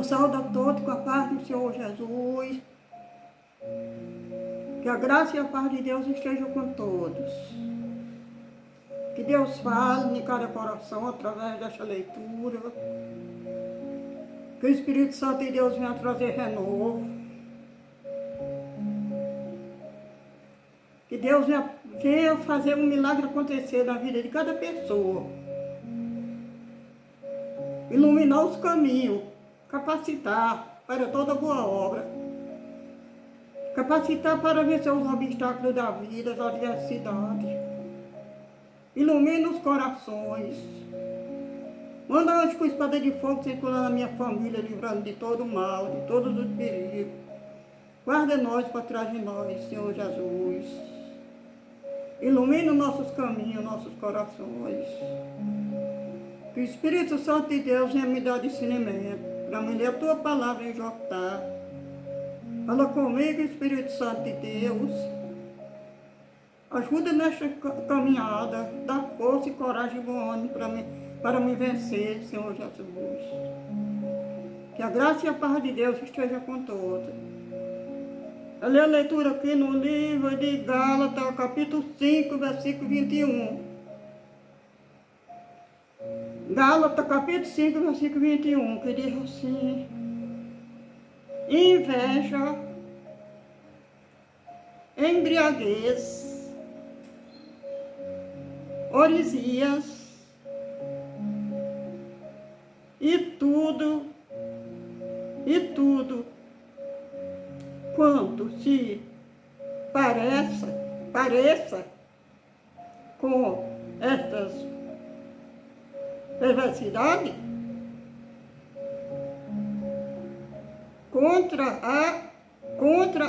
Eu saúdo a todos com a paz do Senhor Jesus. Que a graça e a paz de Deus estejam com todos. Que Deus fale em cada coração através desta leitura. Que o Espírito Santo de Deus venha trazer renovo. Que Deus venha fazer um milagre acontecer na vida de cada pessoa. Iluminar os caminhos. Capacitar para toda boa obra. Capacitar para vencer os obstáculos da vida, das adversidades. Ilumina os corações. Manda anjos com espada de fogo circulando na minha família, livrando de todo o mal, de todos os perigos. Guarda nós para trás de nós, Senhor Jesus. Ilumina os nossos caminhos, nossos corações. Que o Espírito Santo de Deus venha me dar discernimento para me ler a tua palavra em Jotá. Fala comigo, Espírito Santo de Deus. Ajuda nesta caminhada, dá força e coragem e bom ânimo para me vencer, Senhor Jesus. Que a graça e a paz de Deus esteja com todos. Eu leio a leitura aqui no livro de Gálatas, capítulo 5, versículo 21. Gálatas, capítulo 5, versículo 21, que diz assim: inveja, embriaguez, orgias e tudo quanto se pareça com estas perversidades, contra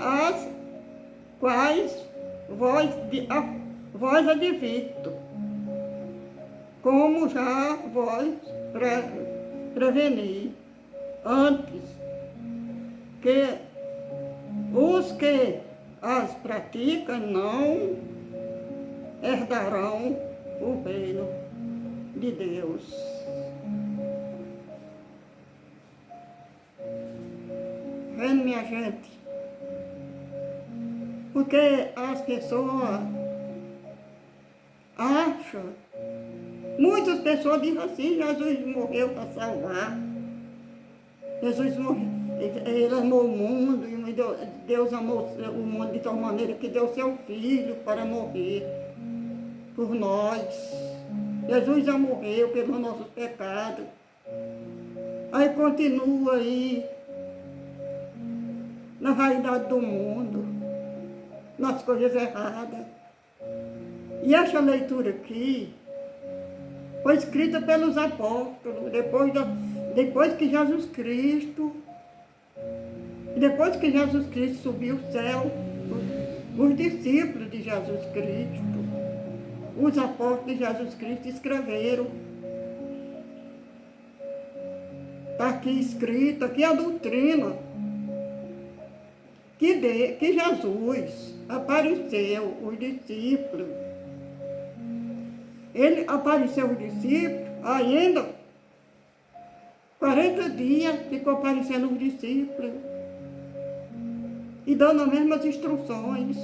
as quais vós advirto, como já vós preveni antes, que os que as praticam não herdarão o reino de Deus. Vendo, minha gente, porque as pessoas acham, muitas pessoas dizem assim: Jesus morreu para salvar, Jesus morreu, ele amou o mundo, e Deus amou o mundo de tal maneira que deu seu filho para morrer por nós. Jesus já morreu pelos nossos pecados. Aí continua aí na vaidade do mundo, nas coisas erradas. E essa leitura aqui foi escrita pelos apóstolos, depois que Jesus Cristo subiu ao céu, os discípulos de Jesus Cristo, os apóstolos de Jesus Cristo escreveram. Está aqui escrito, aqui a doutrina, que Jesus apareceu aos discípulos. Ele apareceu aos discípulos, ainda 40 dias ficou aparecendo aos discípulos e dando as mesmas instruções.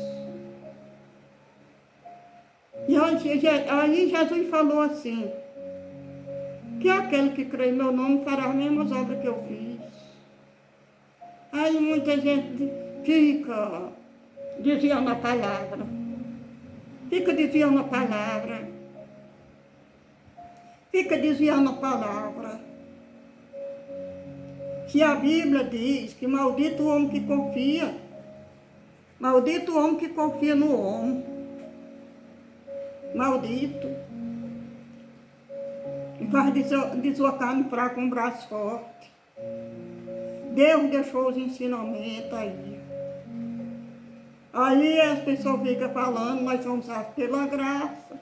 E aí Jesus falou assim: que aquele que crê em meu nome fará as mesmas obras que eu fiz. Aí muita gente fica desviando a palavra. Fica desviando a palavra. Se a Bíblia diz que maldito o homem que confia no homem. Maldito. E faz deslocar no fraco um braço forte. Deus deixou os ensinamentos aí. Aí as pessoas ficam falando: nós somos salvos pela graça.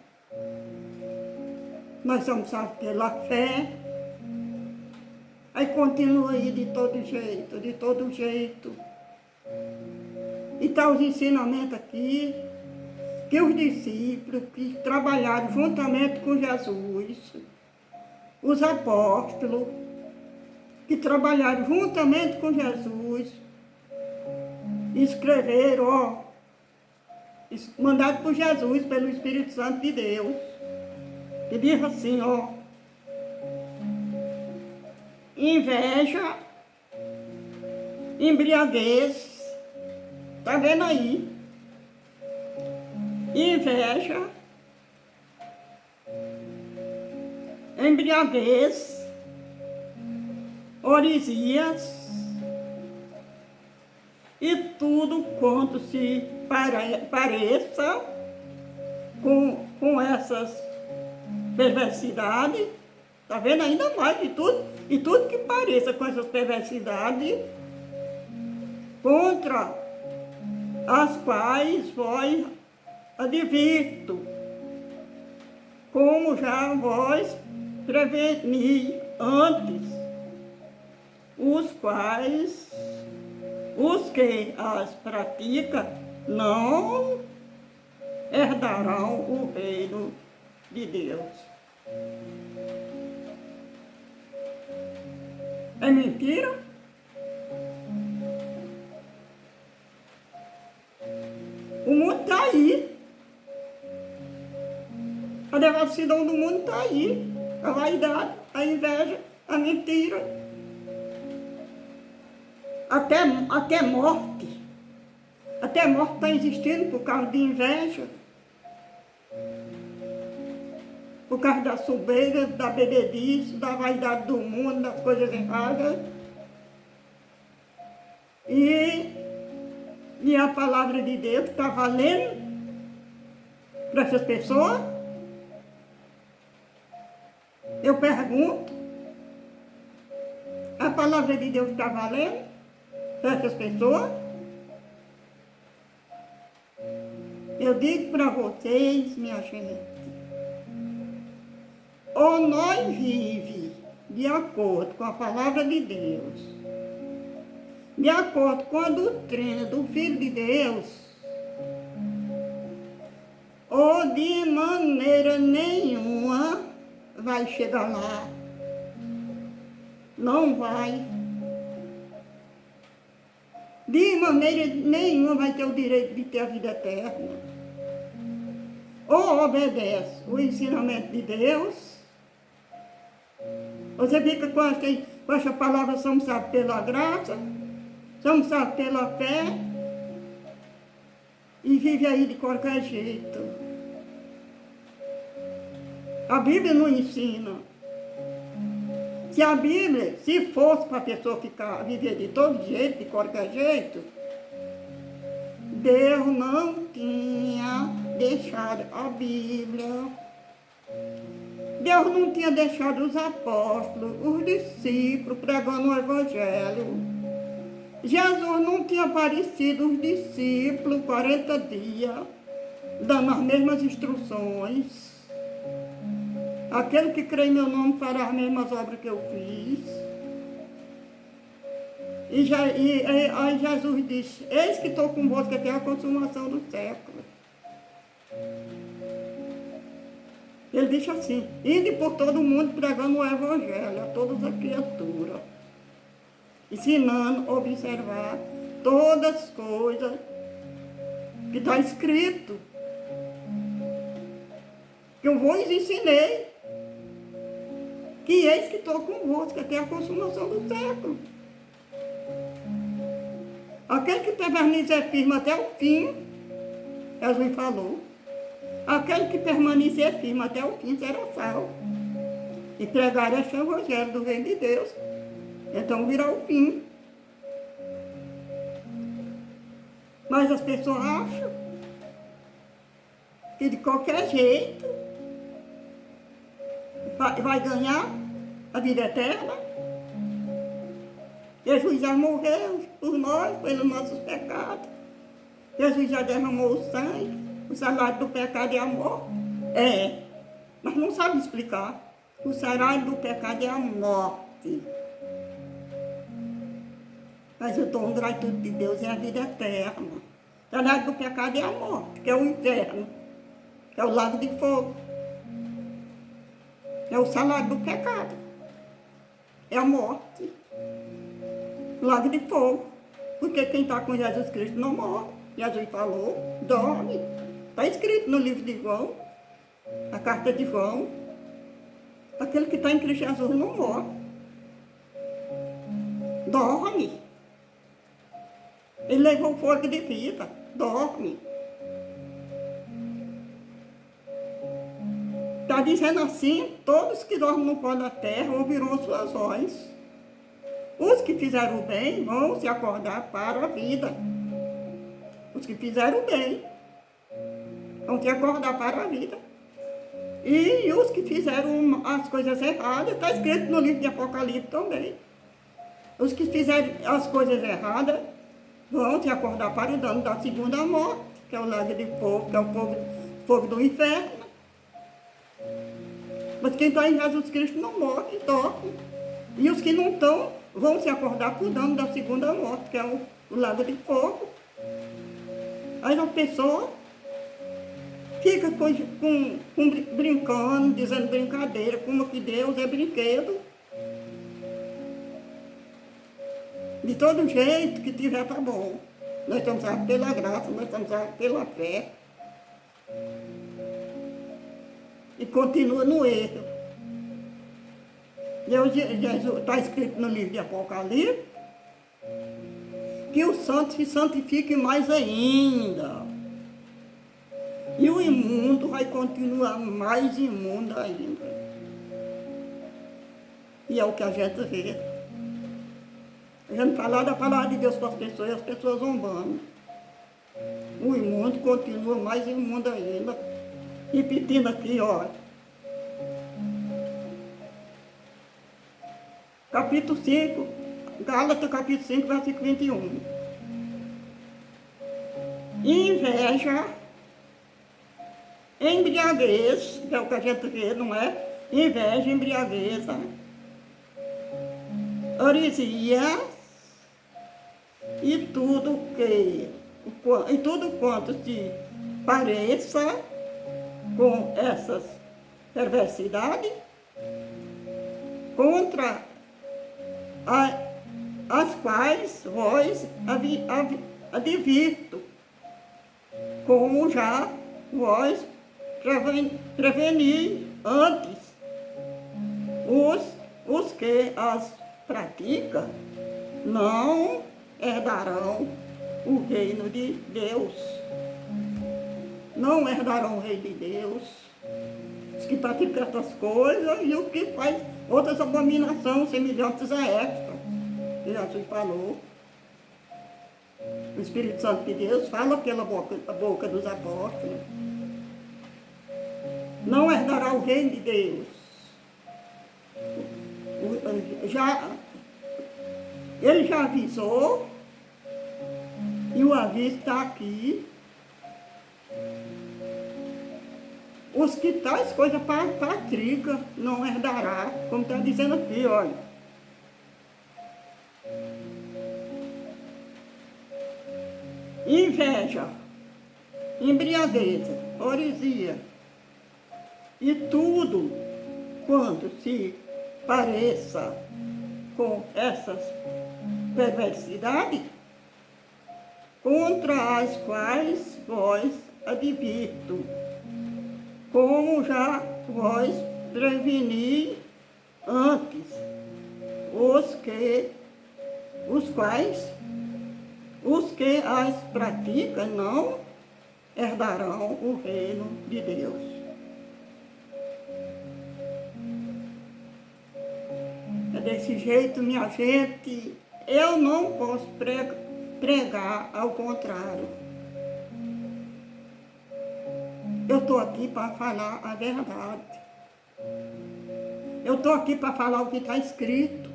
Nós somos salvos pela fé. Aí continua aí de todo jeito. E está os ensinamentos aqui, que os discípulos que trabalharam juntamente com Jesus, os apóstolos, que trabalharam juntamente com Jesus, escreveram, ó, mandado por Jesus, pelo Espírito Santo de Deus, que diz assim, ó, inveja, embriaguez, tá vendo aí? Inveja, embriaguez, orisias e tudo quanto se pareça com essas perversidades, tá vendo? Ainda mais de tudo, e tudo que pareça com essas perversidades, contra as quais vós advirto, como já vós preveni antes, os que as praticam não herdarão o reino de Deus. É mentira? O mundo está aí. A devassidão do mundo está aí. A vaidade, a inveja, a mentira. Até morte. Até morte está existindo por causa de inveja. Por causa da soberba, da bebedice, da vaidade do mundo, das coisas erradas. E a palavra de Deus está valendo para essas pessoas? Eu pergunto, a palavra de Deus está valendo para essas pessoas? Eu digo para vocês, minha gente, ou nós vivemos de acordo com a palavra de Deus, de acordo com a doutrina do Filho de Deus, ou de maneira nenhuma vai chegar lá. Não vai. De maneira nenhuma vai ter o direito de ter a vida eterna. Ou obedece o ensinamento de Deus. Você fica com essa palavra, somos salvos pela graça, somos salvos pela fé, e vive aí de qualquer jeito. A Bíblia não ensina. Se a Bíblia, se fosse para a pessoa viver de todo jeito, de qualquer jeito, Deus não tinha deixado a Bíblia. Deus não tinha deixado os apóstolos, os discípulos pregando o Evangelho. Jesus não tinha aparecido os discípulos 40 dias, dando as mesmas instruções. Aquele que crê em meu nome fará as mesmas obras que eu fiz. Aí Jesus disse, eis que estou convosco até a consumação do século. Ele disse assim, ide por todo mundo pregando o Evangelho a todas as criaturas, ensinando a observar todas as coisas que está escrito, que eu vos ensinei, que eis que estou convosco até a consumação do século. Aquele que permanecer firme até o fim, Jesus falou, aquele que permanecer firme até o fim será salvo. E pregar esse Evangelho do reino de Deus. Então virá o fim. Mas as pessoas acham que de qualquer jeito vai ganhar a vida eterna. Jesus já morreu por nós, pelos nossos pecados. Jesus já derramou o sangue. O salário do pecado é a morte. Mas não sabe explicar. O salário do pecado é a morte. Mas o dom gratuito de Deus é a vida eterna. O salário do pecado é a morte, que é o inferno, que é o lago de fogo. É o salário do pecado. É a morte. lago de fogo. Porque quem está com Jesus Cristo não morre. Jesus falou, dorme. Está escrito no livro de João, a carta de João. Aquele que está em Cristo Jesus não morre. Dorme. Ele levou o fogo de vida. Dorme. Está dizendo assim, todos que dormem no pó da terra ouvirão suas vozes. Os que fizeram o bem vão se acordar para a vida. Os que fizeram o bem vão se acordar para a vida. E os que fizeram as coisas erradas, está escrito no livro de Apocalipse também. Os que fizeram as coisas erradas vão se acordar para o dano da segunda morte, que é o lago de fogo, que é o fogo do inferno. Mas quem está em Jesus Cristo não morre, dorme. E os que não estão vão se acordar para o dano da segunda morte, que é o lago de fogo. Aí a pessoa fica brincando, dizendo brincadeira, como que Deus é brinquedo. De todo jeito que tiver, tá bom. Nós estamos aqui pela graça, nós estamos aqui pela fé. E continua no erro. Jesus, está escrito no livro de Apocalipse que o santo se santifique mais ainda. E o imundo vai continuar mais imundo ainda. E é o que a gente vê. A gente falar da palavra de Deus para as pessoas e as pessoas zombando. O imundo continua mais imundo ainda. Repetindo aqui, ó. Capítulo 5, Gálatas capítulo 5, versículo 21. Inveja, embriaguez, que é o que a gente vê, não é? Inveja, embriaguez, orisia e tudo quanto se pareça com essas perversidades, contra as quais vós advirto, como já vós preveni antes. Os que as praticam não herdarão o reino de Deus. Não herdarão o reino de Deus. Os que praticam essas coisas e os que faz outras abominações semelhantes a esta. Que Jesus falou. O Espírito Santo de Deus fala pela boca dos apóstolos. Não herdará o reino de Deus. Ele já avisou, e o aviso está aqui. Os que tais coisas praticam não herdará, como está dizendo aqui, olha. Inveja, embriaguez, orisia, e tudo quanto se pareça com essas perversidades, contra as quais vós advirto, como já vós preveni antes, os que as praticam não herdarão o reino de Deus. É desse jeito, minha gente, eu não posso pregar ao contrário. Eu estou aqui para falar a verdade. Eu estou aqui para falar o que está escrito.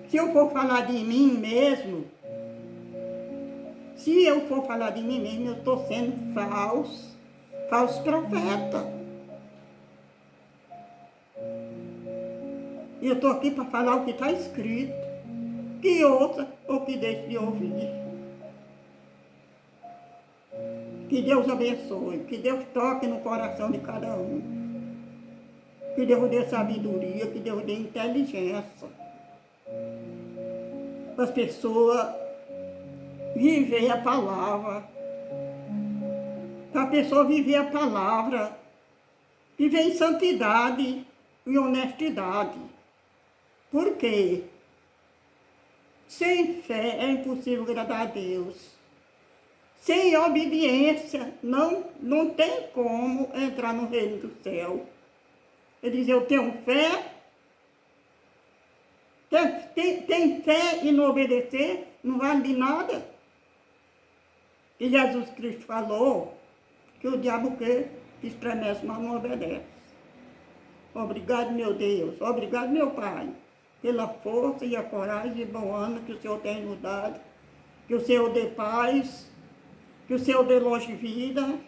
Se eu for falar de mim mesmo, eu estou sendo falso profeta. E eu estou aqui para falar o que está escrito, que ouça ou que deixe de ouvir. Que Deus abençoe, que Deus toque no coração de cada um. que Deus dê sabedoria, que Deus dê inteligência para as pessoas viver a palavra, para a pessoa viver a palavra, viver em santidade e honestidade. Por quê? Sem fé é impossível agradar a Deus. Sem obediência não tem como entrar no reino do céu. Ele diz, eu tenho fé. Tem fé e não obedecer, não vale de nada. E Jesus Cristo falou que o diabo que estremece, mas não obedece. Obrigado, meu Deus. Obrigado, meu Pai, pela força e a coragem e bom ânimo que o Senhor tem nos dado. Que o Senhor dê paz, que o Senhor dê longe vida,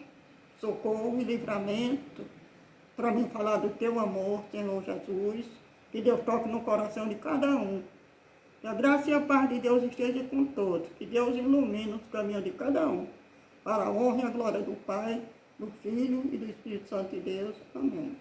socorro e livramento, para mim falar do teu amor, Senhor Jesus. Que Deus toque no coração de cada um. Que a graça e a paz de Deus esteja com todos. Que Deus ilumine os caminhos de cada um. Para a honra e a glória do Pai, do Filho e do Espírito Santo de Deus. Amém.